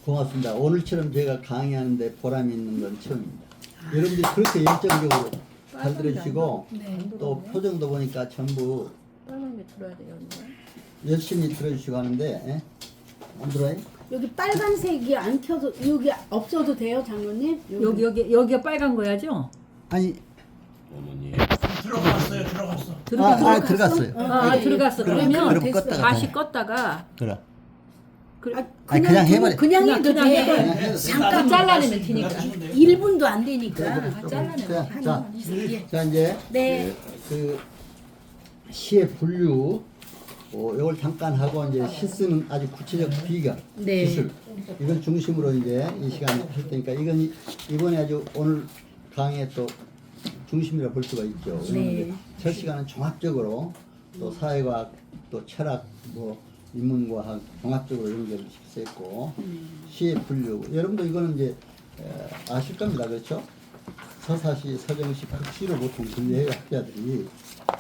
고맙습니다. 오늘처럼 제가 강의하는데 보람이 있는 건 처음입니다. 여러분들이 그렇게 열정적으로 잘 들으시고 네. 또 표정도 보니까 전부 빨간게 들어야 돼요. 열심히 들어주시고 하는데 예? 안 들어요? 여기 빨간색이 안 켜서 여기 없어도 돼요, 장로님? 여기가 빨간 거야죠? 아니 어머니. 들어갔어요. 들어갔어. 그럼 그러면 껐다가 다시 껐다가 그래. 아니, 그냥 해버려. 그냥 해도 그냥 돼. 해버려. 잠깐 잘라내면 되니까. 1분도 안 되니까. 자, 자, 예. 자 이제 네. 그 시의 분류 이걸 잠깐 하고 이제 시 쓰는 아주 구체적 비결, 네. 기술 이걸 중심으로 이제 이 시간에 할 테니까 이건 이번에 아주 오늘 강의의 또 중심이라 볼 수가 있죠. 네. 첫 시간은 종합적으로 또 사회과학 또 철학 뭐 인문과학 종합적으로 연결시켰고 시의 분류 여러분도 이거는 이제 아실 겁니다. 그렇죠? 서사시, 서정시, 극시로 보통 분류해요 학자들이.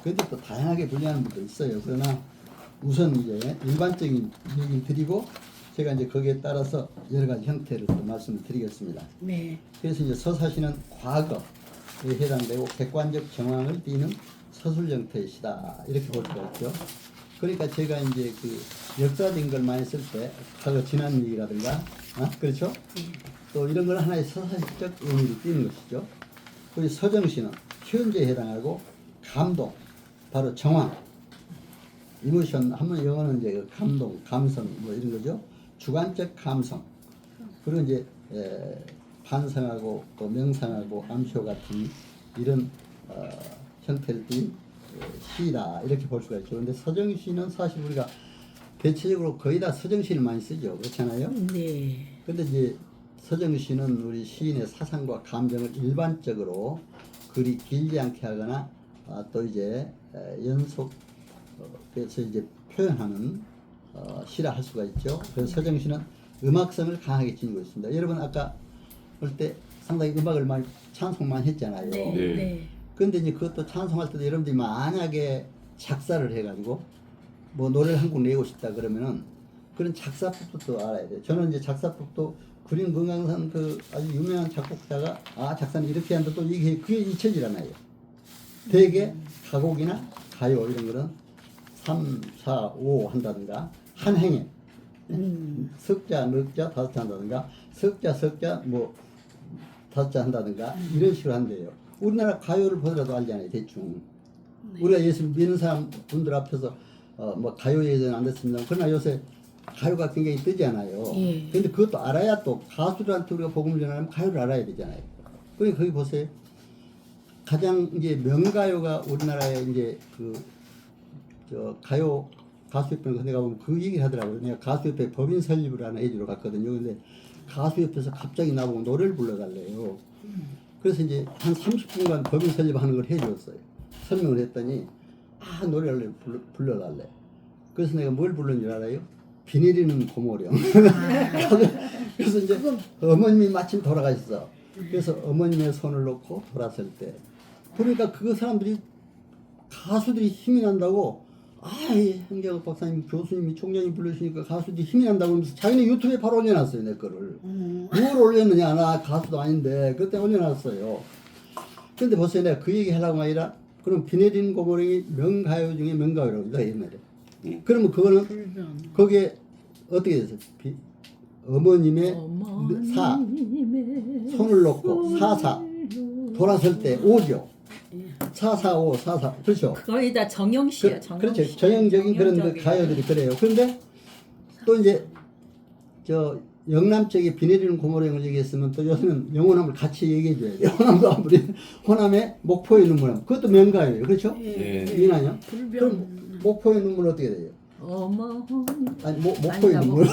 그런데 또 다양하게 분류하는 분도 있어요. 그러나 우선 이제 일반적인 얘기를 드리고 제가 이제 거기에 따라서 여러 가지 형태를 또 말씀을 드리겠습니다. 네. 그래서 이제 서사시는 과거에 해당되고 객관적 정황을 띠는 서술 형태의 시다 이렇게 볼 수가 있죠. 그러니까 제가 이제 그 역사적인 걸 많이 쓸 때 과거 지난 얘기라든가 그렇죠? 또 이런 걸 하나의 서사시적 의미를 띠는 것이죠. 그리고 서정시는 현재에 해당하고 감동, 바로 정황, 이모션 하면 영어는 이제 그 감동, 감성 뭐 이런 거죠. 주관적 감성. 그리고 이제 반성하고 또 명상하고 암시호 같은 이런 형태를 띈 시다 이렇게 볼 수가 있죠. 그런데 서정시는 사실 우리가 대체적으로 거의 다 서정시를 많이 쓰죠. 그렇잖아요. 네. 근데 이제 서정시는 우리 시인의 사상과 감정을 일반적으로 글이 길지 않게 하거나 또 이제 연속 그래서 이제 표현하는 시라 할 수가 있죠. 그래서 서정시는 음악성을 강하게 지니고 있습니다. 여러분 아까 볼 때 상당히 음악을 많이 찬송 많이 했잖아요. 네. 네. 네. 근데 이제 그것도 찬송할 때도 여러분들이 만약에 작사를 해가지고 뭐 노래를 한 곡 내고 싶다 그러면은 그런 작사법도 또 알아야 돼요. 저는 이제 작사법도 그림 건강산 그 아주 유명한 작곡자가 작사는 이렇게 한다 또 이게 그게 잊혀질 않아요. 대개 가곡이나 가요 이런 거는 3, 4, 5 한다든가 한 행에 석자, 넉자, 다섯자 한다든가 석자 뭐 다섯자 한다든가 이런 식으로 한대요. 우리나라 가요를 보더라도 알잖아요. 대충 우리가 예수 믿는 사람 분들 앞에서 뭐 가요 예전 안 됐습니다. 그러나 요새 가요가 굉장히 뜨잖아요. 예. 근데 그것도 알아야 또 가수들한테 우리가 복음을 전하려면 가요를 알아야 되잖아요. 그러니까 거기 보세요. 가장 이제 명가요가 우리나라에 이제 가요 가수협회 내가 보면 그 얘기를 하더라고요. 내가 가수협회 법인 설립을 하는 에이지로 갔거든요. 근데 가수협회에서 갑자기 나보고 노래를 불러달래요. 그래서 이제 한 30분간 법인 설립하는 걸 해줬어요. 설명을 했더니 노래를 불러달래. 그래서 내가 뭘 부른 줄 알아요? 비 내리는 고모령. 그래서 이제 어머님이 마침 돌아가셨어. 그래서 어머님의 손을 놓고 돌았을 때 그러니까 그 사람들이 가수들이 힘이 난다고 행정학 박사님 교수님이 총장님 부르시니까 가수들이 힘이 난다고 하면서 자기네 유튜브에 바로 올려놨어요. 내 거를 뭘 올렸느냐 나 가수도 아닌데 그때 올려놨어요. 근데 벌써 내가 그 얘기 하려고 아니라 그럼 비 내리는 고모령이 명가요 중에 명가요라고 있다 옛날에. 그러면 그거는 거기에 어떻게 됐어요? 어머님의 손을 놓고 돌았을 때 오죠. 445 그렇죠. 거의 다 정형시야. 그렇죠. 전형적인 그런 그 가요들이 그래요. 그런데 또 이제 영남 쪽에 비 내리는 고모령을 얘기했으면 또 요새는 영호남을 같이 얘기해 줘야 돼요. 호남도 아무리 호남의 목포의 눈물 그것도 명가예요. 그렇죠? 예. 이나요? 그럼 목포의 눈물 어떻게 돼요? 아니 목포의 눈물.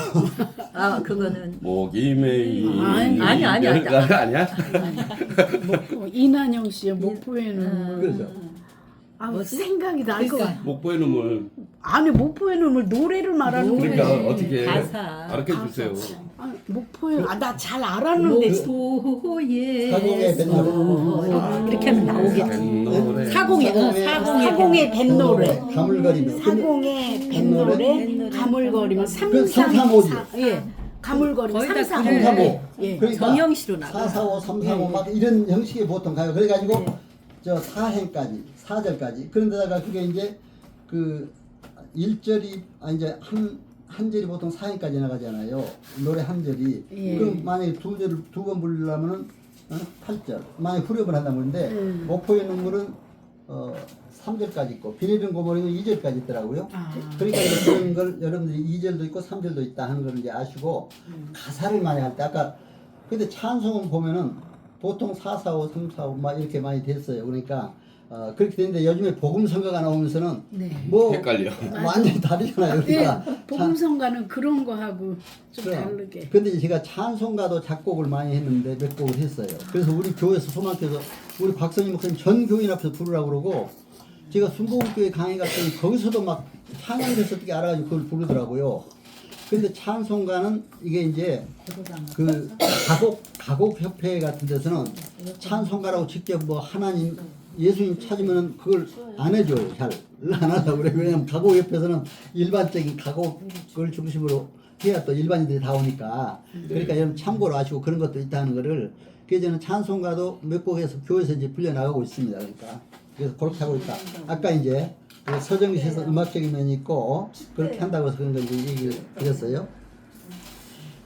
그거는 목이 메이. 아니야. 아니야? 이난영 씨의 목포에는 그렇죠. 생각이 날 거 같아. 목포의 눈물. 아니 목포의 눈물 노래를 말하는 거예요. 그러니까 어떻게 가사. 가르쳐 주세요. 목포에 나 잘 알았는데 목포의 사공의 뱃노래. 이렇게 하면 나오겠지. 사공의 뱃노래. 가물거리며. 사공의 뱃노래 가물거리면 삼삼오지. 예. 가물거리고 거의 다 3, 4, 그래. 5. 3, 5. 예. 그러니까 정형시로 나가. 4, 4, 5, 3, 4, 5 예. 막 이런 형식의 보통 가요. 그래가지고 예. 저 4행까지 4절까지 그런데다가 그게 이제 그 1절이 이제 한 절이 보통 4행까지 나가잖아요. 노래 한 절이. 예. 그럼 만약에 두 절을 두 번 부르려면은 8절. 만약에 후렴을 한다면 근데 목포의 눈물은 3절까지 있고 비 내리는 고모리는 2절까지 있더라고요. 아. 그러니까 이제 그런 걸 여러분들이 2절도 있고 3절도 있다 하는 걸 이제 아시고 가사를 많이 할 때 아까 근데 찬송을 보면은 보통 4, 4, 5, 3, 4, 5 막 이렇게 많이 됐어요. 그러니까 그렇게 되는데 요즘에 복음 성가가 나오면서는 네. 뭐 헷갈려. 완전히 다르잖아요. 그러니까 예, 복음성가는 그런 거 하고 좀 다르게. 근데 제가 찬송가도 작곡을 많이 했는데 몇 곡을 했어요. 그래서 우리 교회에서 소망교에서 우리 박선희 목사님 전 교인 앞에서 부르라고 그러고 제가 순복음교회 강의 갔더니 거기서도 막 찬양돼서 어떻게 알아가지고 그걸 부르더라고요. 근데 찬송가는 이게 이제 그 가곡 협회 같은 데서는 찬송가라고 직접 뭐 하나님 예수님 찾으면은 그걸 안 해줘요. 잘 안 하려고 그래. 왜냐면 가곡 협회에서는 일반적인 가곡을 중심으로 해야 또 일반인들이 다 오니까. 그러니까 여러분 참고로 아시고 그런 것도 있다는 거를. 그래서 저는 찬송가도 몇 곡에서 교회에서 이제 불려 나가고 있습니다. 그러니까 그래서 그렇게 하고 있다. 아까 이제 그 서정시에서 음악적인 면이 있고 그렇게 한다고 해서 그런 거 이제 얘기를 드렸어요.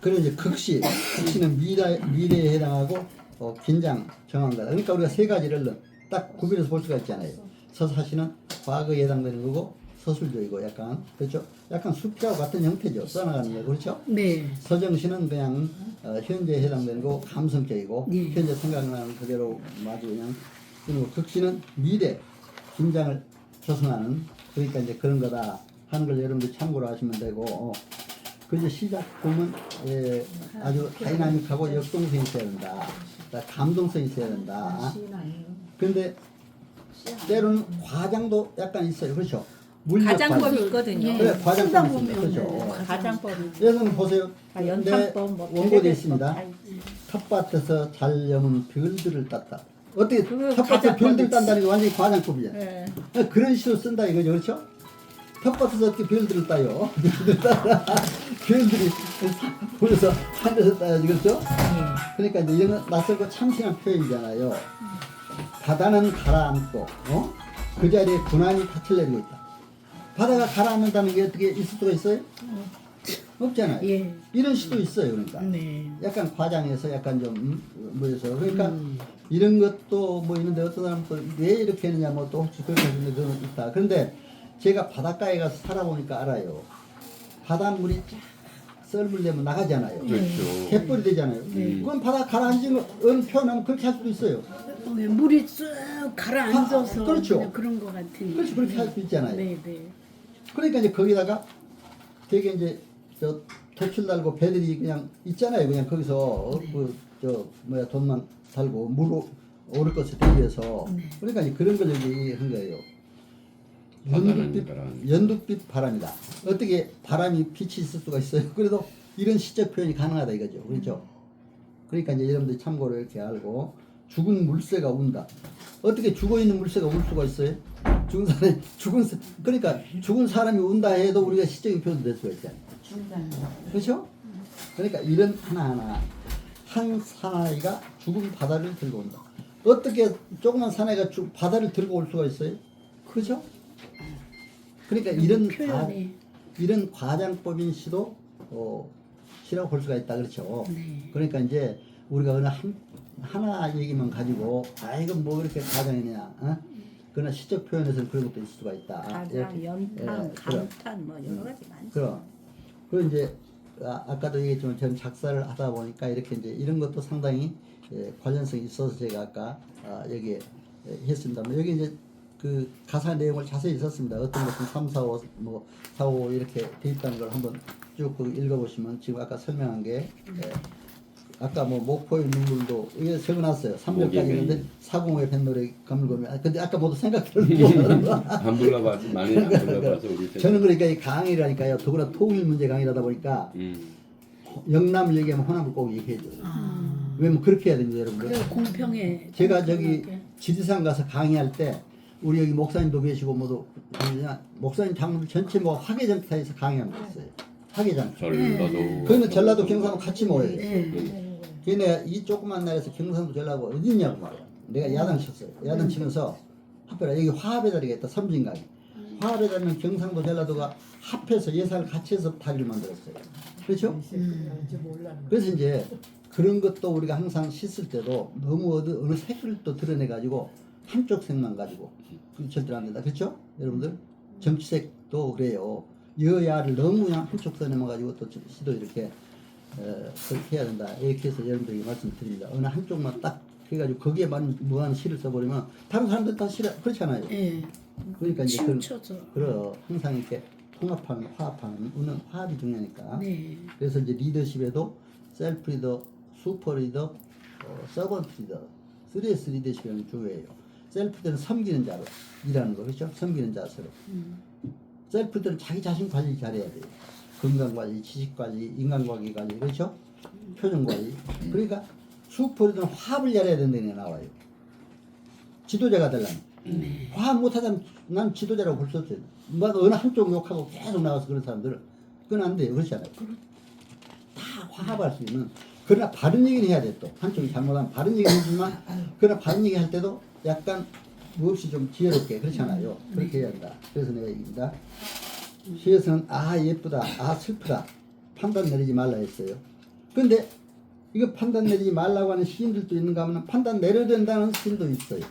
그리고 이제 극시는 미래에 해당하고 긴장 정한 거다. 그러니까 우리가 세 가지를 딱 구별해서 볼 수가 있잖아요. 서사시는 과거에 해당되는 거고 서술적이고 약간 그렇죠. 약간 수필하고 같은 형태죠. 써나가는 거 그렇죠. 네. 서정시는 그냥 현재에 해당되는 거 감성적이고 예. 현재 생각나는 그대로 마주 그냥 그리고 극시는 미래 긴장을 조성하는 그러니까 이제 그런 거다 하는 걸 여러분들 참고로 하시면 되고 그 이제 시작 보면 아주 다이나믹하고 역동성이 있어야 된다. 감동성이 있어야 된다. 그런데 때로는 과장도 약간 있어요. 그렇죠? 물력 가장법이 과장. 있거든요. 그래, 쓰다 과장법이 보면 있습니다. 그렇죠. 가장법이. 여기는 보세요. 아, 네, 연탄법 뭐 원고되어 별의별 있습니다. 거 다 있지. 텃밭에서 잘 여문 별들을 땄다. 어떻게 그거 텃밭에서 과장법이지. 별들 딴다는 게 완전히 과장법이잖아요. 예. 그런 식으로 쓴다 이거죠. 그렇죠? 텃밭에서 어떻게 별들을 따요? 별들을 따라 별들이 보여서 하늘에서 따야지. 그렇죠? 그러니까 이제 이런 낯설고 참신한 표현이잖아요. 바다는 가라앉고 그 자리에 군함이 닻을 내리고 있다. 바다가 가라앉는다는 게 어떻게 있을 수가 있어요? 없잖아요. 예. 이런 시도 있어요. 그러니까 네. 약간 과장해서 약간 좀 뭐해서 그러니까 이런 것도 뭐 있는데 어떤 사람은 또 왜 이렇게 했느냐 뭐 또 혹시 그렇게 하시는 그런 것도 있다. 그런데 제가 바닷가에 가서 살아보니까 알아요. 바닷물이 쫙 썰물 되면 나가잖아요. 그렇죠. 갯벌이 되잖아요. 그건 바다 가라앉은 표현하면 그렇게 할 수도 있어요. 물이 쭉 가라앉아서 그렇죠. 그냥 그런 거 같으니. 그렇지 그렇게 할 수 있잖아요. 네, 네. 그러니까 이제 거기다가 되게 이제 저 도출 달고 배들이 그냥 있잖아요. 그냥 거기서 돈만 달고 물 오를 것을 대비해서 그러니까 이제 그런 걸 얘기한 거예요. 연두빛 바람이다. 어떻게 바람이 빛이 있을 수가 있어요? 그래도 이런 시적 표현이 가능하다 이거죠. 그렇죠? 그러니까 이제 여러분들이 참고로 이렇게 알고 죽은 물새가 운다. 어떻게 죽어 있는 물새가 울 수가 있어요? 그러니까 죽은 사람이 운다 해도 우리가 시적인 표현도 될 수가 있잖아요. 그렇죠? 그러니까 이런 하나하나 한 사나이가 죽은 바다를 들고 온다. 어떻게 조그만 사나이가 바다를 들고 올 수가 있어요? 그죠? 그러니까 이런 과장법인 시도 시라고 볼 수가 있다. 그렇죠? 네. 그러니까 이제 우리가 어느 하나 얘기만 가지고 이건 뭐 이렇게 과장이냐 그러나 시적 표현에서는 그런 것도 있을 수가 있다. 가장, 연탄, 감탄 뭐 여러 가지 많죠. 그리고 이제 아까도 얘기했지만 저는 작사를 하다 보니까 이렇게 이제 이런 것도 상당히 관련성이 있어서 제가 아까 여기에 했습니다. 여기 이제 그 가사 내용을 자세히 썼습니다. 어떤 것은 3, 4, 5, 뭐 4, 5 이렇게 돼 있다는 걸 한번 쭉 읽어보시면 지금 아까 설명한 게 아까 뭐 목포의 눈물도 이게 적어놨어요. 3절까지 있는데 405의 뱃노래 가물가물. 근데 아까 모두 생각들을 안 불러봐서 많이 안 불러봐서 우리 저는 그러니까 이 강의라니까요. 더구나 통일 문제 강의라다 보니까 영남 얘기하면 호남을 꼭 얘기해줘요. 왜냐면 그렇게 해야 됩니다, 여러분들. 그래 공평해. 제가 저기 지리산 가서 강의할 때 우리 여기 목사님도 계시고 모두 목사님 장로들 전체 뭐 화개정타에서 강의하면 됐어요. 하계잖아. 전라도. 그러면 전라도 경상도 같이 모여요. 네. 그래 내가 이 조그만 나라에서 경상도 전라도 어디 있냐고 말이야. 내가 야단 쳤어요. 야단 치면서 합해라. 여기 화합의 자리가 있다. 섬진강에. 화합의 자리는 경상도 전라도가 합해서 예산을 같이 해서 다리를 만들었어요. 그렇죠? 그래서 이제 그런 것도 우리가 항상 씻을 때도 너무 어느 색을 또 드러내가지고 한쪽 색만 가지고 그 절대로 안 된다. 그렇죠? 여러분들? 정치색도 그래요. 여야를 너무 그냥 한쪽 선에만 가지고 또 시도 이렇게 그렇게 해야 된다. 이렇게 해서 여러분들에게 말씀드립니다. 어느 한쪽만 딱 해가지고 거기에만 무한 시를 써버리면 다른 사람들 다 싫어. 그렇잖아요. 예. 그러니까 이제 춤춰서. 항상 이렇게 통합하는 화합하는 화합이 중요하니까. 네. 그래서 이제 리더십에도 셀프 리더, 슈퍼 리더, 서번트 리더, 3S 리더십이라는 게 중요해요. 셀프 리더는 섬기는 자로 일하는 거 그렇죠? 섬기는 자세로. 셀프 리더는 자기 자신 관리 잘해야 돼요. 건강 관리, 지식 관리, 인간 관계 관리 그렇죠? 표정 관리. 그러니까 슈퍼 리더는 화합을 잘해야 된다는 게 나와요. 지도자가 되려면. 화합 못하다면 난 지도자라고 볼 수 없어요. 뭐 어느 한쪽 욕하고 계속 나가서 그런 사람들은 그건 안 돼요. 그렇지 않아요? 다 화합할 수 있는. 그러나 바른 얘기는 해야 돼 또. 한쪽이 잘못하면 바른 얘기는 해주지만 그러나 바른 얘기 할 때도 약간 무엇이 좀 지혜롭게 그렇잖아요. 그렇게 해야 한다. 그래서 내가 얘기합니다. 시에서는 아 예쁘다, 아 슬프다 판단 내리지 말라 했어요. 근데 이거 판단 내리지 말라고 하는 시인들도 있는가 하면 판단 내려야 된다는 시인도 있어요.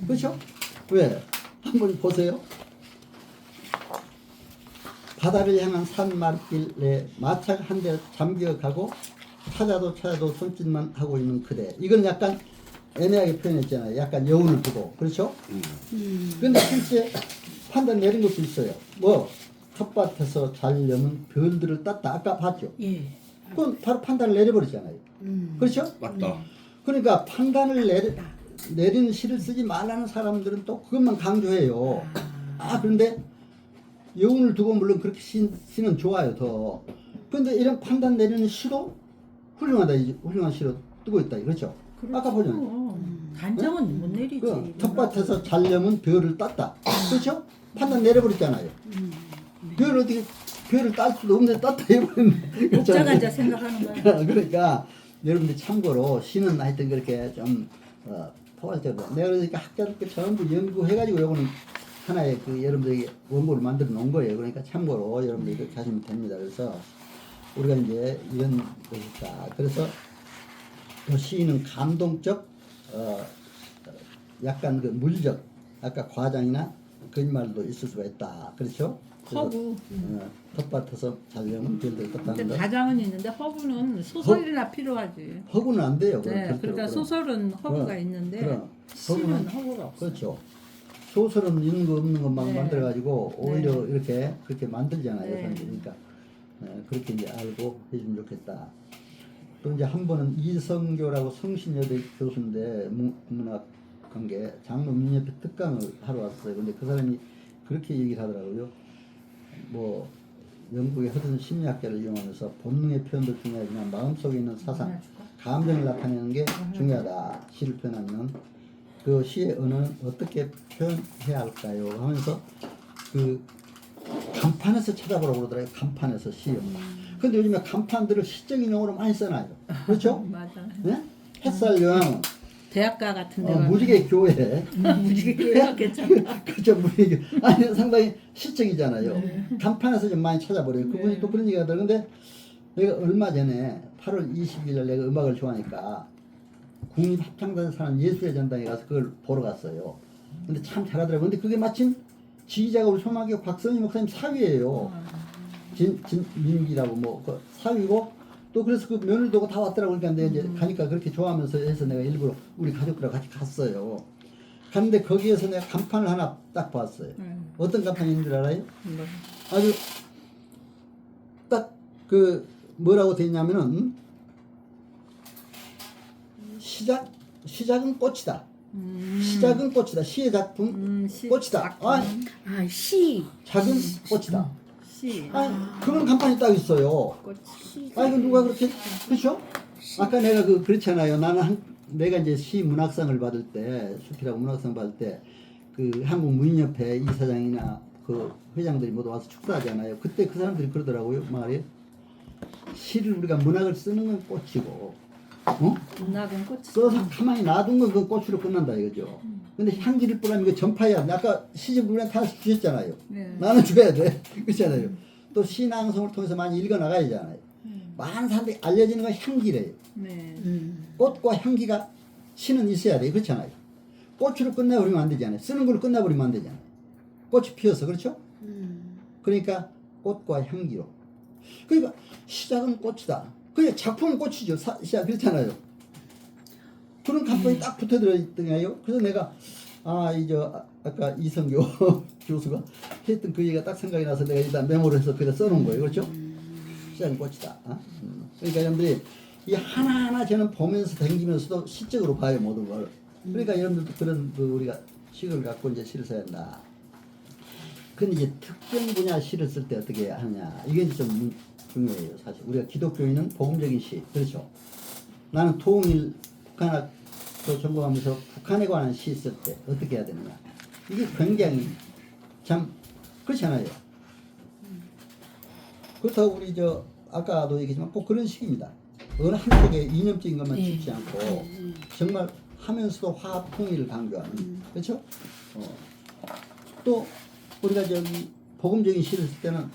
그렇죠? 왜? 한번 보세요. 바다를 향한 산말길에 마차가 한 대 잠겨가고 찾아도 손짓만 하고 있는 그대. 이건 약간 애매하게 표현했잖아요. 약간 여운을 두고. 그렇죠? 근데 실제 판단 내린 것도 있어요. 뭐 텃밭에서 자려면 별들을 땄다. 아까 봤죠? 예. 그건 바로 판단을 내려버리잖아요. 그렇죠? 맞다. 그러니까 판단을 내리는 시를 쓰지 말라는 사람들은 또 그것만 강조해요. 그런데 여운을 두고 물론 그렇게 시는 좋아요 더. 그런데 이런 판단 내리는 시도 훌륭하다. 훌륭한 시로 뜨고 있다. 그렇죠? 아까 보잖아요. 단정은 못 내리지. 그 텃밭에서 자려면 별을 땄다. 그렇죠? 판단 내려버렸잖아요. 별을 딸 수도 없는데 땄다 해버렸네. 목자가 이제 생각하는 거야. 그러니까 여러분들 참고로 시는 하여튼 그렇게 좀 포괄적으로 내가 그러니까 학자들께 전부 연구해가지고 요거는 하나의 그 여러분들에게 원고를 만들어 놓은 거예요. 그러니까 참고로 여러분들이 그렇게 하시면 됩니다. 그래서 우리가 이제 이런 것이 있다. 그래서 또 시인은 감동적, 약간 그 물적, 아까 과장이나 거짓말도 있을 수가 있다. 그렇죠? 허구. 텃밭에서 자려면 별들 떴다는 근데 거. 가장은 있는데 허구는 소설이나 필요하지. 허구는 안 돼요. 네, 절대로. 그러니까 그럼. 소설은 허구가 그럼, 있는데 그럼. 시는 허구가 없어. 그렇죠. 소설은 있는 거 없는 것만 네. 만들어가지고 오히려 네. 이렇게 그렇게 만들잖아요. 네. 그러니까 그렇게 이제 알고 해주면 좋겠다. 또 이제 한 번은 이성교라고 성신여대 교수인데 문학 관계 장로 민협회 특강을 하러 왔어요. 근데 그 사람이 그렇게 얘기를 하더라고요. 뭐 영국의 허든 심리학자를 이용하면서 본능의 표현도 중요하지만 마음속에 있는 사상, 감정을 나타내는 게 중요하다. 시를 표현하면 그 시의 언어는 어떻게 표현해야 할까요? 하면서 그 간판에서 찾아보라고 그러더라고요. 간판에서 시요. 근데 요즘에 간판들을 시적인 용어로 많이 써놔요. 그렇죠? 맞아. 네? 햇살 요양, 대학가 같은 데가 무지개 교회. 무지개 교회가 괜찮아. 그렇죠, 무지개 교회. 아니, 상당히 시적이잖아요. 간판에서 좀 많이 찾아버려요. 그분이 또 그런 얘기 하더라고요. 근데 내가 얼마 전에 8월 20일 날 내가 음악을 좋아하니까 국립합창단에 사는 예술의 전당에 가서 그걸 보러 갔어요. 근데 참 잘하더라고요. 근데 그게 마침 지휘자가 우리 소마교 곽선희 목사님 사위예요. 진민기라고 뭐 그 사위고 또 그래서 그 면을 두고 다 왔더라고. 그러니까 내가 이제 가니까 그렇게 좋아하면서 해서 내가 일부러 우리 가족들하고 같이 갔어요. 갔는데 거기에서 내가 간판을 하나 딱 봤어요. 어떤 간판이 있는 줄 알아요? 아주 딱 그 뭐라고 돼 있냐면은 시작은 꽃이다. 시작은 꽃이다. 시의 작품 꽃이다. 시. 작은 꽃이다. 시. 그런 간판이 딱 있어요. 이거 누가 그렇게 그렇죠? 아까 내가 그렇잖아요. 나는 내가 이제 시 문학상을 받을 때 수필하고 문학상 받을 때 그 한국 문인협회 이사장이나 그 회장들이 모두 와서 축사하잖아요. 그때 그 사람들이 그러더라고요. 말이 시를 우리가 문학을 쓰는 건 꽃이고, 어? 문학은 꽃이. 써서 가만히 놔둔 건 그 꽃으로 끝난다 이거죠. 근데 향기를 뿌리면 이거 전파야. 아까 시집 우리한테 다 주셨잖아요. 네. 나는 줘야 돼. 그렇잖아요. 또 시낭송을 통해서 많이 읽어 나가야 되잖아요. 많은 사람들이 알려지는 건 향기래요. 네. 꽃과 향기가 시는 있어야 돼. 그렇잖아요. 꽃으로 끝내버리면 안 되잖아요. 쓰는 걸로 끝내버리면 안 되잖아요. 꽃이 피어서 그렇죠? 그러니까 꽃과 향기로. 그러니까 시작은 꽃이다. 그게 작품은 꽃이죠. 시작 그렇잖아요. 그런 감정이 딱 붙어들어 있더라고요. 그래서 내가 아까 이성교 교수가 했던 그 얘기가 딱 생각이 나서 내가 일단 메모를 해서 그래 써놓은 거예요. 그렇죠? 시작은 꽃이다. 그러니까 여러분들이 이 하나하나 저는 보면서 댕기면서도 시적으로 봐요 모든 걸. 그러니까 여러분들도 그런 우리가 식을 갖고 이제 시를 써야 한다. 근데 이제 특정 분야 시를 쓸 때 어떻게 하느냐 이게 좀 중요해요. 사실 우리가 기독교인은 복음적인 시 그렇죠. 나는 통일 북한학도 전공하면서 북한에 관한 시 쓸 때 어떻게 해야 되느냐 이게 굉장히 참 그렇잖아요. 그렇다고 우리 아까도 얘기했지만 꼭 그런 식입니다. 어느 한쪽에 이념적인 것만 짚지 않고 정말 하면서도 화합 통일을 강조하는 그렇죠? 또 우리가 복음적인 시를 쓸 때는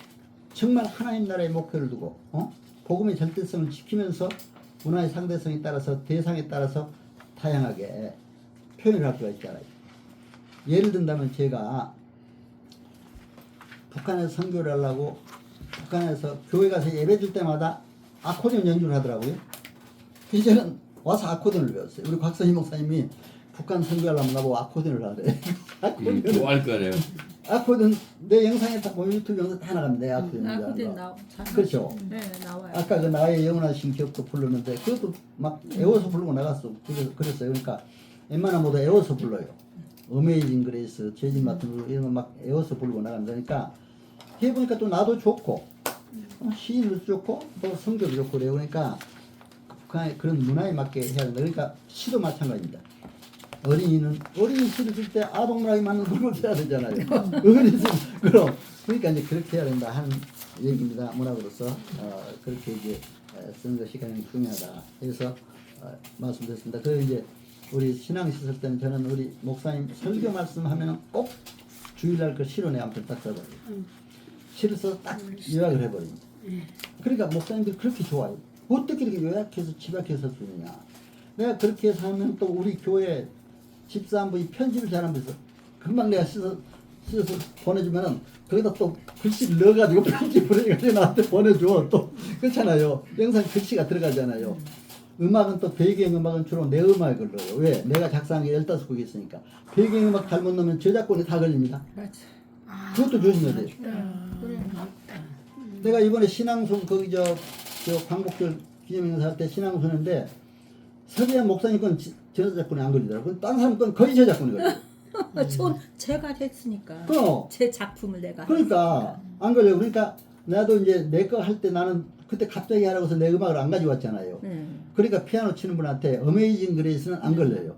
정말 하나님 나라의 목표를 두고 복음의 절대성을 지키면서 문화의 상대성에 따라서 대상에 따라서 다양하게 표현을 할 수가 있잖아요. 예를 든다면 제가 북한에서 선교를 하려고 북한에서 교회 가서 예배 줄 때마다 아코디언 연주를 하더라고요. 이제는 와서 아코디언을 배웠어요. 우리 곽선희 목사님이 북한 선교하려면 나보고 아코디언을 하래. 좋아할 거래요. 아코디언 내 영상에 다 보면 유튜브 영상 다 나갑니다. 아코디언 아코디언 그렇죠. 네 나와요. 아까 그 나의 영원하신 기억도 부르는데 그것도 막 애워서 부르고 나갔어. 그랬어요. 그러니까 웬만하면 모두 애워서 불러요. 어메이징 그레이스, 죄진 맡은 거 이런 거 막 애워서 부르고 나간다니까 해보니까 또 나도 좋고 시인도 좋고 또 성격도 좋고 그래요. 그러니까 북한의 그런 문화에 맞게 해야 된다. 그러니까 시도 마찬가지입니다. 어린이 시를 쓸 때 아동문화에 맞는 곡을 써야 되잖아요. 어린이 그럼 그러니까 이제 그렇게 해야 된다 하는 얘기입니다. 문학으로서 그렇게 이제 쓰는 것이 가장 중요하다. 그래서 말씀드렸습니다. 그리고 이제 우리 신앙시 쓸 때는 저는 우리 목사님 설교 말씀하면 꼭 주일날 그 시로 내 앞에 딱 써버려요. 시를 써서 딱 요약을 해버립니다. 그러니까 목사님들이 그렇게 좋아요. 어떻게 이렇게 요약해서 집약해서 쓰느냐. 내가 그렇게 해서 하면 또 우리 교회 집사한분이 편집을 잘하면서 금방 내가 씻어서 보내주면은 거기다 또 글씨를 넣어가지고 편집을 해가지고 나한테 보내줘. 또 그렇잖아요. 영상 글씨가 들어가잖아요. 음악은 또 배경음악은 주로 내 음악을 넣어요. 왜? 내가 작사한 게 15곡이 있으니까. 배경음악 잘못 넣으면 저작권이 다 걸립니다. 맞아. 그것도 조심해야 돼요. 내가 이번에 신앙송 거기 저 광복절 기념행사 할 때 신앙송인데 서재한 목사님 건 저작권이 안 걸리더라고요. 다른 사람 건 거의 저작권이 걸려요. 제가 했으니까. 그럼. 제 작품을 내가. 그러니까 안 걸려요. 그러니까 나도 이제 내 거 할 때 나는 그때 갑자기 하라고 해서 내 음악을 안 가져왔잖아요. 그러니까 피아노 치는 분한테 어메이징 그레이스는 안 걸려요.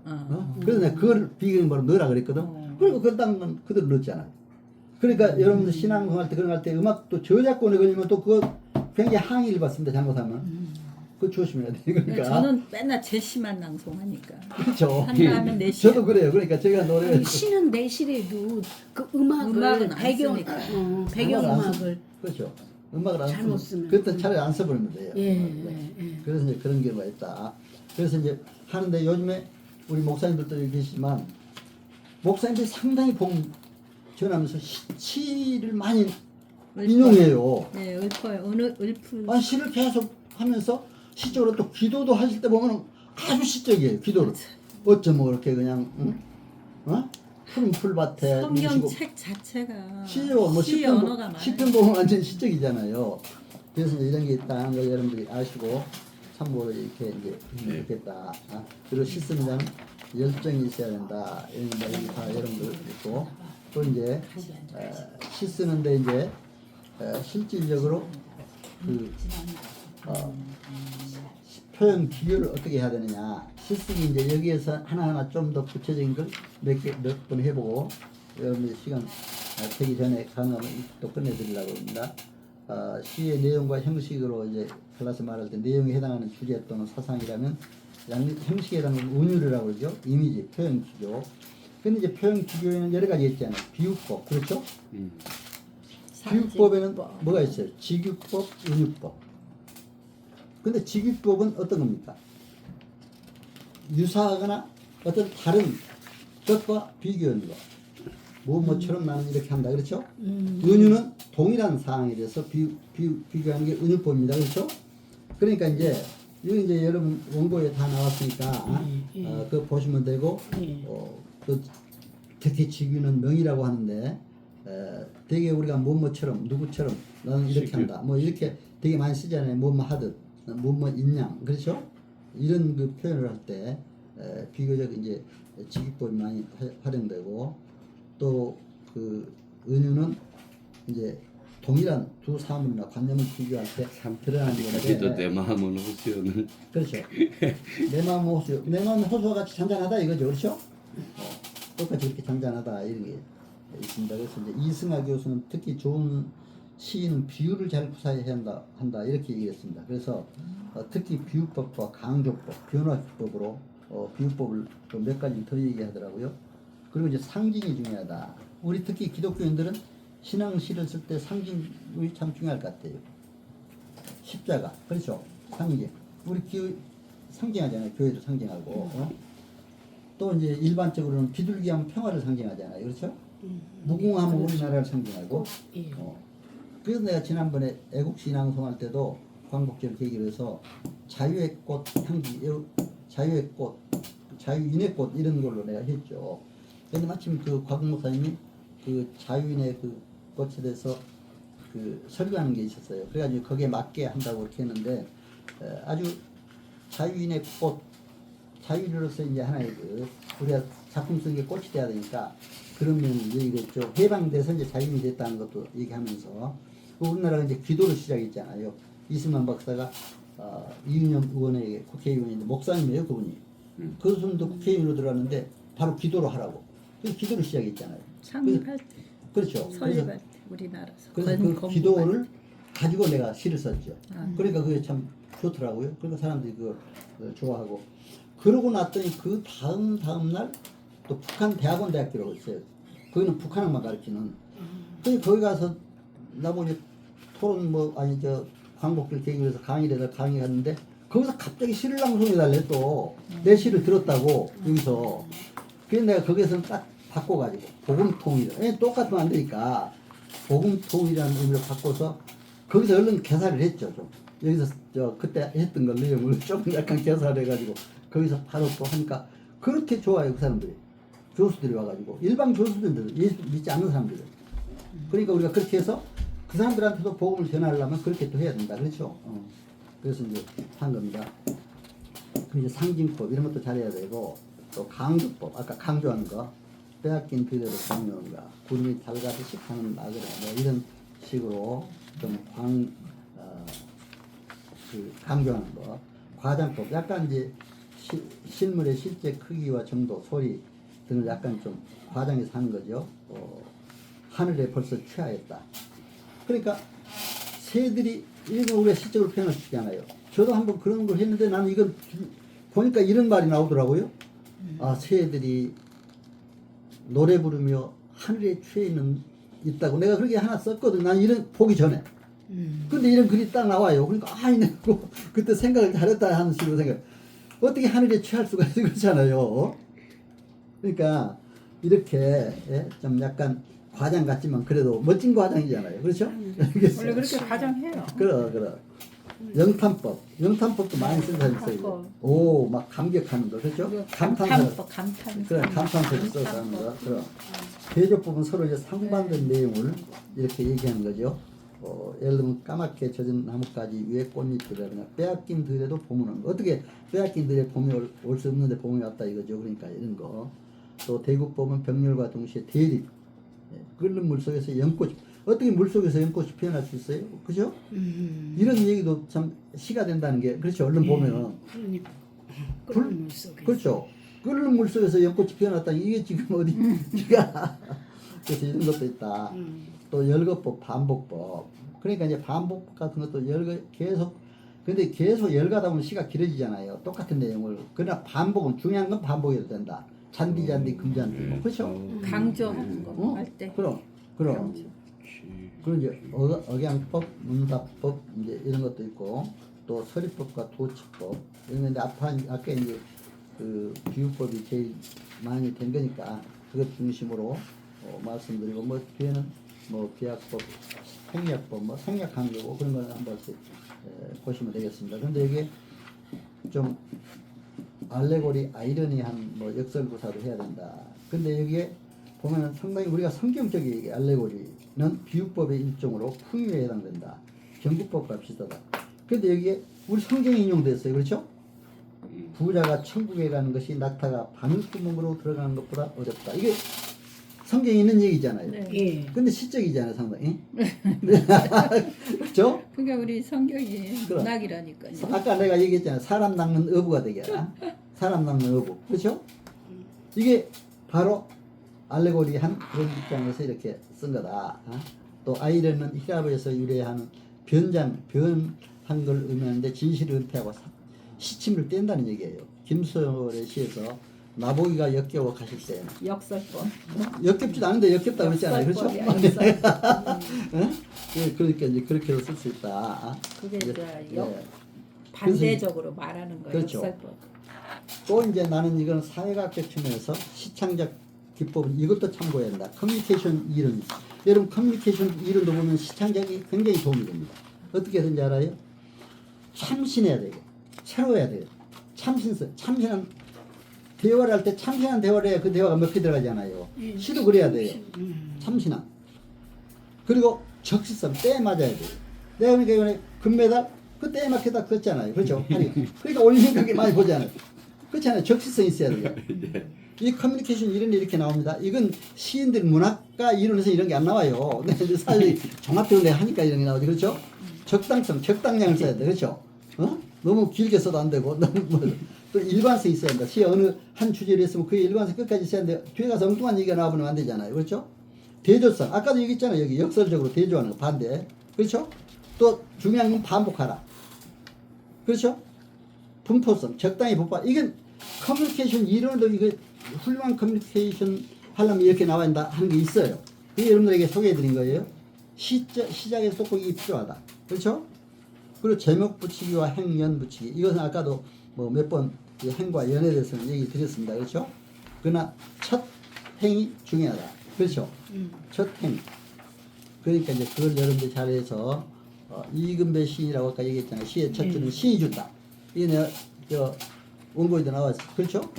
그래서 내가 그걸 비경으로 넣으라 그랬거든. 그리고 그딴 건 그대로 넣었잖아요. 그러니까 여러분들 신앙송 할 때 그런 할 때 음악도 저작권에 걸리면 또 그거 굉장히 항의를 받습니다. 잘못하면. 그거 조심해야 돼. 그러니까. 저는 맨날 제 시만 낭송하니까. 그렇죠. 한다 하면 내 시. 저도 그래요. 그러니까 제가 노래 시는 내실에도 그 음악은 음악은 안 배경 쓰니까. 배경 음악을 그렇죠. 음악을 안 잘못 쓰면 쓰면. 그때 차라리 안 써버리면 돼요. 예. 그래서 이제 그런 경우가 있다. 그래서 이제 하는데 요즘에 우리 목사님들도 여기 계시지만 목사님들이 상당히 복음 전하면서 시를 많이 인용해요. 네, 읊어요. 읊은. 시를 계속 하면서 시적으로 또 기도도 하실 때 보면 아주 시적이에요. 기도를. 어쩜 그렇게 그냥 푸른 풀밭에 성경책 자체가 시요. 뭐 시 언어가 많아요. 시편 보면 완전 시적이잖아요. 그래서 이런 게 있다는 걸 여러분들이 아시고 참고로 이렇게 이제 있겠다. 그리고 시 쓰는 데는 열정이 있어야 된다. 이런 말이 다 여러분들 있고 또 이제 시 쓰는데 이제 실질적으로 그 표현 비교를 어떻게 해야 되느냐. 시 쓰기 이제 여기에서 하나하나 좀 더 구체적인 걸 몇 번 해보고 여러분들 시간 되기 전에 가능하면 또 끝내드리려고 합니다. 시의 내용과 형식으로 이제 갈라서 말할 때 내용에 해당하는 주제 또는 사상이라면 형식에 해당하는 운율이라고 그러죠. 이미지, 표현 기교. 근데 이제 표현 기교에는 여러 가지 있잖아요. 비유법, 그렇죠? 비유법에는 뭐가 있어요? 직유법, 은유법. 근데 직유법은 어떤 겁니까? 유사하거나 어떤 다른 것과 비교하는 거. 뭐처럼 나는 이렇게 한다, 그렇죠? 은유는 동일한 사항에 대해서 비교하는 게 은유법입니다, 그렇죠? 그러니까 이제 이거 이제 여러분 원고에 다 나왔으니까 그거 보시면 되고 또 특히 직유는 명이라고 하는데 되게 우리가 뭐처럼 누구처럼 나는 이렇게 한다, 뭐 이렇게 되게 많이 쓰잖아요. 뭐뭐 하듯, 뭐뭐 있냐, 그렇죠? 이런 그 표현을 할 때 비교적 이제 직유법이 많이 활용되고. 또 그 은유는 이제 동일한 두 사물이나 관념을 비교할 때 참 드러나는 가지도 건데 내 마음은 호수요는 그렇죠. 내 마음 호수, 내 마음 호수와 같이 잔잔하다 이거죠, 그렇죠? 똑같이 이렇게 잔잔하다 이런 게 있습니다. 그래서 이제 이승하 교수는 특히 좋은 시인은 비유를 잘 구사해야 한다 이렇게 얘기했습니다. 그래서 특히 비유법과 강조법, 변화법으로 비유법을 또 몇 가지 더 얘기하더라고요. 그리고 이제 상징이 중요하다. 우리 특히 기독교인들은 신앙시를 쓸 때 상징이 참 중요할 것 같아요. 십자가, 그렇죠? 상징. 우리 상징하잖아요. 교회도 상징하고. 또 이제 일반적으로는 비둘기하면 평화를 상징하잖아요. 그렇죠? 무궁화하면 우리나라를 상징하고. 그래서 내가 지난번에 애국신앙송할 때도 광복절 계기로 해서 자유의 꽃 향기, 자유의 꽃, 자유인의 꽃 이런 걸로 내가 했죠. 근데 마침 그 곽 목사님이 그 자유인의 그 꽃에 대해서 그 설교하는 게 있었어요. 그래가지고 거기에 맞게 한다고 이렇게 했는데 아주 자유인의 꽃, 자유인으로서 이제 하나의 그 우리가 작품 쓰는 게 꽃이 돼야 되니까 그런 면을 얘기를 했죠. 해방돼서 이제 자유인이 됐다는 것도 얘기하면서 우리나라가 이제 기도로 시작했잖아요. 이승만 박사가 이윤영 의원에게 국회의원인데 목사님이에요, 그분이. 그분도 국회의원으로 들어왔는데 바로 기도로 하라고. 그래서 기도로 시작했잖아요. 창립할 때, 그렇죠. 설립할 때 우리나라에서. 그래서 그 기도를 가지고 내가 시를 썼죠. 그러니까 그게 참 좋더라고요. 그러니까 사람들이 그걸 좋아하고. 그러고 났더니 그 다음 날 또 북한 대학원 대학교라고 있어요. 거기는 북한어만 가르치는. 그래서 거기 가서 나보고 토론 광복절 계기로 해서 강의를 갔는데 거기서 갑자기 시를 낭송해달래 또. 내 시를 들었다고 여기서. 그래서 내가 거기에서 딱 바꿔가지고 복음통일, 똑같으면 안 되니까 복음통일이라는 의미로 바꿔서 거기서 얼른 개사를 했죠. 좀 여기서 그때 했던 걸 내용을 조금 약간 개사를 해가지고 거기서 바로 또 하니까 그렇게 좋아요. 그 사람들이, 교수들이 와가지고, 일반 교수들도 예수 믿지 않는 사람들. 그러니까 우리가 그렇게 해서 그 사람들한테도 복음을 전하려면 그렇게 또 해야 된다, 그렇죠? 그래서 이제 한 겁니다. 그 이제 상징법 이런 것도 잘해야 되고, 또 강조법, 아까 강조하는 거, 빼앗긴 비례로 공유하는 거, 구름이 달가듯이 하는 나그네, 뭐 이런 식으로 좀 강조하는 거, 과장법, 약간 이제 실물의 실제 크기와 정도, 소리 등을 약간 좀 과장해서 하는 거죠. 하늘에 벌써 취하였다. 그러니까 새들이 이거 우리가 시적으로 표현할 수 있잖아요. 저도 한번 그런 걸 했는데 나는 이걸 보니까 이런 말이 나오더라고요. 새들이 노래 부르며 하늘에 취해 있다고. 내가 그렇게 하나 썼거든. 난 이런 보기 전에. 근데 이런 글이 딱 나와요. 그러니까 내가 그때 생각을 잘했다 하는 식으로 생각. 어떻게 하늘에 취할 수가 있어, 그렇잖아요. 그러니까 이렇게 좀 약간 과장 같지만 그래도 멋진 과장이잖아요. 그렇죠? 원래 그렇게 과장해요. 그래. 영탄법도 많이 쓴 사람이 있어요. 오, 막 감격하는 거, 그렇죠? 감탄법. 그래, 감탄법을 써서 하는 거. 그럼 대조법은 서로 이제 상반된 내용을 이렇게 얘기하는 거죠. 예를 들면 까맣게 젖은 나뭇가지 위에 꽃잎이라든가 빼앗긴 들에도 봄은 온 거. 어떻게 빼앗긴 들에 봄이 올 수 없는데 봄이 왔다 이거죠. 그러니까 이런 거. 또 대국법은 병렬과 동시에 대립. 끓는 물속에서 연꽃. 어떻게 물속에서 연꽃이 피어날 수 있어요? 그죠? 이런 얘기도 참 시가 된다는 게, 그렇죠? 얼른 보면은. 그러니까 끓는 물속에. 그렇죠. 끓는 물속에서 연꽃이 피어났다. 이게 지금 어디, 그래서 이런 것도 있다. 또 열거법, 반복법. 그러니까 이제 반복법 같은 것도 계속, 근데 계속 열가다 보면 시가 길어지잖아요. 똑같은 내용을. 그러나 반복은 중요한 건 반복해도 된다. 잔디 금잔디 뭐 그렇죠? 강조하는 거 할 때. 그럼 그리고 이제 억양법, 문답법 이제 이런 것도 있고 또 서리법과 도치법 이런 건데 아까 이제 그 비유법이 제일 많이 된 거니까 그것 중심으로 말씀드리고 뭐 뒤에는 뭐 비약법, 생략법, 뭐 생략한 거고 그런 거는 한 번씩 보시면 되겠습니다. 근데 이게 좀 알레고리, 아이러니한 뭐 역설구사도 해야 된다. 근데 여기에 보면은 상당히 우리가 성경적인 알레고리는 비유법의 일종으로 풍요에 해당된다. 경구법과 비슷하다. 근데 여기에 우리 성경에 인용됐어요. 그렇죠? 부자가 천국에 가는 것이 낙타가 바늘구멍으로 들어가는 것보다 어렵다. 이게 성경에 있는 얘기잖아요. 네. 예. 근데 시적이잖아요, 상당히. 그렇죠? 그게 우리 성경이 그럼. 문학이라니까요. 아까 내가 얘기했잖아요. 사람 낚는 어부가 되게 하라. 사람 낚는 어부. 그렇죠? 이게 바로 알레고리한 그런 입장에서 이렇게 쓴 거다. 또 아이러는 히라브에서 유래하는 변한 걸 의미하는데 진실을 은폐하고 시침을 뗀다는 얘기예요. 김소월의 시에서 나보기가 역겨워 가실세. 역설법. 역겹지도 않은데 역겹다 그랬잖아요. 그렇죠? 역설법이야, 응? 그러니까 이제 그렇게도 쓸 수 있다. 그게 이제, 이제 반대적으로 말하는 거예요. 그렇죠. 역설법. 또 이제 나는 이건 사회학적 측면에서 시창적 기법은 이것도 참고해야 된다. 커뮤니케이션 이론. 여러분 커뮤니케이션 이론도 보면 시창적이 굉장히 도움이 됩니다. 어떻게 하는지 알아요? 참신해야 되고 새로워야 돼요. 참신한 대화를 할 때 참신한 대화를 해야 그 대화가 먹혀 들어가잖아요. 시도 그래야 돼요. 참신함. 그리고 적시성, 때에 맞아야 돼요. 내가 그러니까 이번에 금메달 그 때에 맞게다 그랬잖아요. 그렇죠? 아니, 그러니까 올림픽 그렇게 많이 보잖아요. 그렇잖아요. 적시성 있어야 돼요. 이 커뮤니케이션 이론이 이렇게 나옵니다. 이건 시인들 문학과 이론에서 이런 게 안 나와요. 근데 사실 종합적으로 내가 하니까 이런 게 나오지. 그렇죠? 적당성, 적당량을 써야 돼. 그렇죠? 너무 길게 써도 안 되고, 너무 또 일관성이 있어야 된다. 시 어느 한 주제를 했으면 그 일관성 끝까지 써야 되는데, 뒤에 가서 엉뚱한 얘기가 나와버리면 안 되잖아요. 그렇죠? 대조성. 아까도 얘기했잖아요. 여기 역설적으로 대조하는 거, 반대. 그렇죠? 또 중요한 건 반복하라. 그렇죠? 분포성, 적당히 분포. 이건 커뮤니케이션 이론도 이거 훌륭한 커뮤니케이션 하려면 이렇게 나와야 한다 하는 게 있어요. 그게 여러분들에게 소개해 드린 거예요. 시작에서 꼭 이게 필요하다. 그렇죠? 그리고 제목 붙이기와 행연 붙이기. 이것은 아까도 뭐 몇 번 행과 연에 대해서는 얘기 드렸습니다. 그렇죠? 그러나 첫 행이 중요하다. 그렇죠? 첫 행. 그러니까 이제 그걸 여러분들 잘해서 이금배 시인이라고 아까 얘기했잖아요. 시의 첫 줄은 시이 준다. 이게 내가 원고에도 나왔어요. 그렇죠?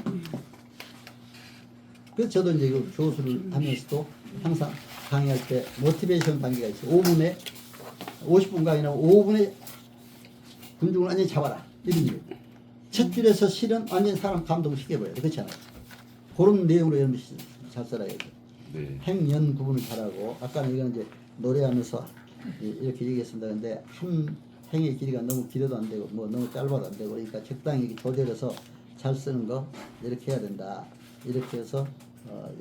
그래서 저도 이제 이거 교수를 하면서도 항상 강의할 때 모티베이션 단계가 있어요. 5분에 50분 강의나 5분에 군중을 완전히 잡아라. 이런 일. 첫 줄에서 실은 완전히 사람 감동시켜버려요. 그렇잖아요. 그런 내용으로 여러분 잘 살아야죠. 네. 행연 구분을 잘하고 아까는 이건 이제 노래하면서 이렇게 얘기했습니다. 근데 한 행의 길이가 너무 길어도 안 되고 뭐 너무 짧아도 안 되고 그러니까 적당히 조절해서 잘 쓰는 거 이렇게 해야 된다. 이렇게 해서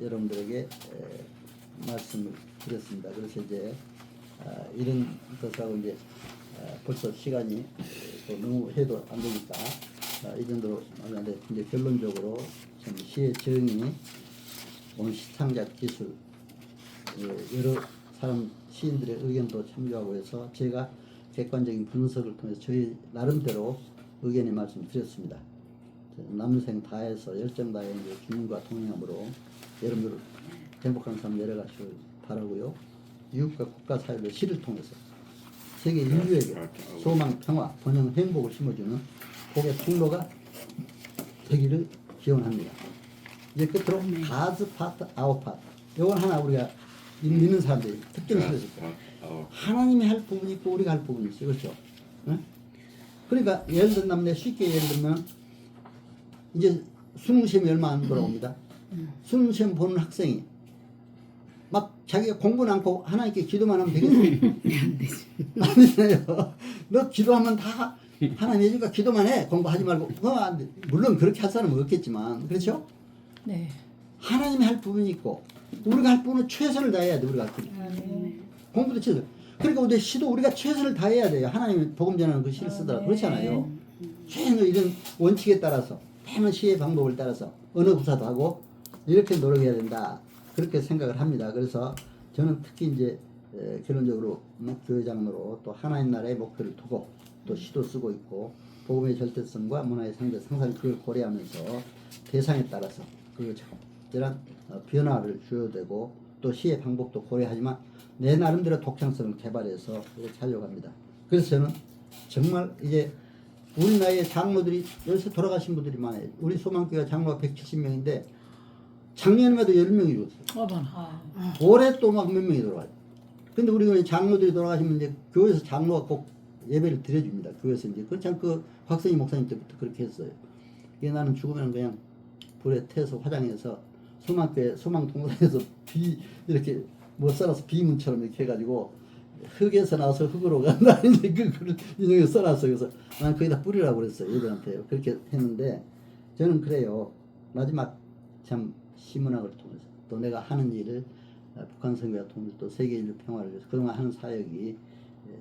여러분들에게 말씀을 드렸습니다. 그래서 이제 이런 것하고 이제 벌써 시간이 또 너무 해도 안 되니까 이 정도로 하는데 이제 결론적으로 참 시의 정의, 오늘 시창작 기술 여러 사람 시인들의 의견도 참조하고 해서 제가 객관적인 분석을 통해서 저희 나름대로 의견의 말씀 드렸습니다. 남생 다해서 열정 다해 주님과 동행함으로 여러분들 행복한 삶 내려가시길 바라고요. 이웃과 국가 사회를 시를 통해서 세계 인류에게 소망, 평화, 번영, 행복을 심어주는 복의 통로가 되기를 기원합니다. 이제 끝으로 God's part, our part. 이건 하나 우리가 믿는 사람들이 특징을 실었을 거예요. 하나님이 할 부분이 있고 우리가 할 부분이 있어요. 그렇죠? 응? 그러니까 예를 들면 쉽게 예를 들면 이제 수능 시험이 얼마 안 돌아옵니다. 수능 시험 보는 학생이 막 자기가 공부는 않고 하나님께 기도만 하면 되겠어요? 안 되잖아요. 너 기도하면 다 하나님 해주니까 기도만 해. 공부하지 말고. 그건 안 돼. 물론 그렇게 할 사람은 없겠지만 그렇죠? 네. 하나님이 할 부분이 있고 우리가 할 부분은 최선을 다해야 돼. 우리가 할 부분. 공부도 최선. 그러니까 우리 시도 우리가 최선을 다해야 돼요. 하나님이 복음 전하는 그 시를 쓰더라. 그렇잖아요. 최선을 이런 원칙에 따라서 다양한 시의 방법을 따라서 언어 구사도 하고 이렇게 노력해야 된다. 그렇게 생각을 합니다. 그래서 저는 특히 이제 결론적으로 교회 장로로 또 하나님 나라의 목표를 두고 또 시도 쓰고 있고 복음의 절대성과 문화의 상대성 항상 그걸 고려하면서 대상에 따라서 그 적절한 변화를 줘야 되고 또 시의 방법도 고려하지만 내 나름대로 독창성을 개발해서 이렇게 하려고 합니다. 그래서 저는 정말 이제 우리 나이에 장로들이 요새 돌아가신 분들이 많아요. 우리 소망교회 장로가 170명인데 작년에도 10명이 죽었어요. 올해 또 막 몇 명이 돌아가요. 근데 우리 장로들이 돌아가시면 이제 교회에서 장로가 꼭 예배를 드려줍니다. 교회에서 이제 그참 그 박성희 목사님 때부터 그렇게 했어요. 이게 나는 죽으면 그냥 불에 태워서 화장해서 소망교회 소망동산에서 이렇게 뭐 써놔서 비문처럼 이렇게 해가지고 흙에서 나와서 흙으로 간다 이제 그걸 인용해 써놨어. 그래서 난 거기다 뿌리라고 그랬어요. 얘들한테 그렇게 했는데 저는 그래요. 마지막 참 시문학을 통해서 또 내가 하는 일을 북한 선교와 통해서 또 세계 인류 평화를 위해서 그동안 하는 사역이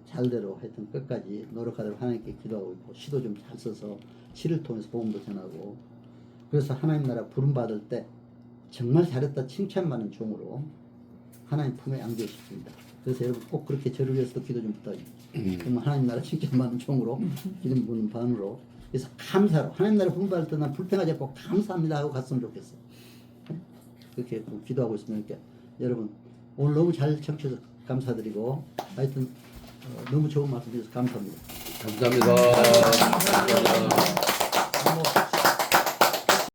잘대로 하여튼 끝까지 노력하도록 하나님께 기도하고 있고 시도 좀 잘 써서 시를 통해서 복음도 전하고 그래서 하나님 나라 부름 받을 때 정말 잘했다 칭찬받는 종으로 하나님 품에 안기고 싶습니다. 그래서 여러분 꼭 그렇게 저를 위해서도 기도 좀 부탁드립니다. 정말 하나님 나라 칭찬받는 종으로 기름 부는 반으로 그래서 감사로 하나님 나라 부름 받을 때 난 불평하지 않고 감사합니다 하고 갔으면 좋겠어. 그렇게 기도하고 있으면 이렇게 여러분 오늘 너무 잘 청취해서 감사드리고 하여튼 너무 좋은 말씀 주셔서 감사합니다. 감사합니다.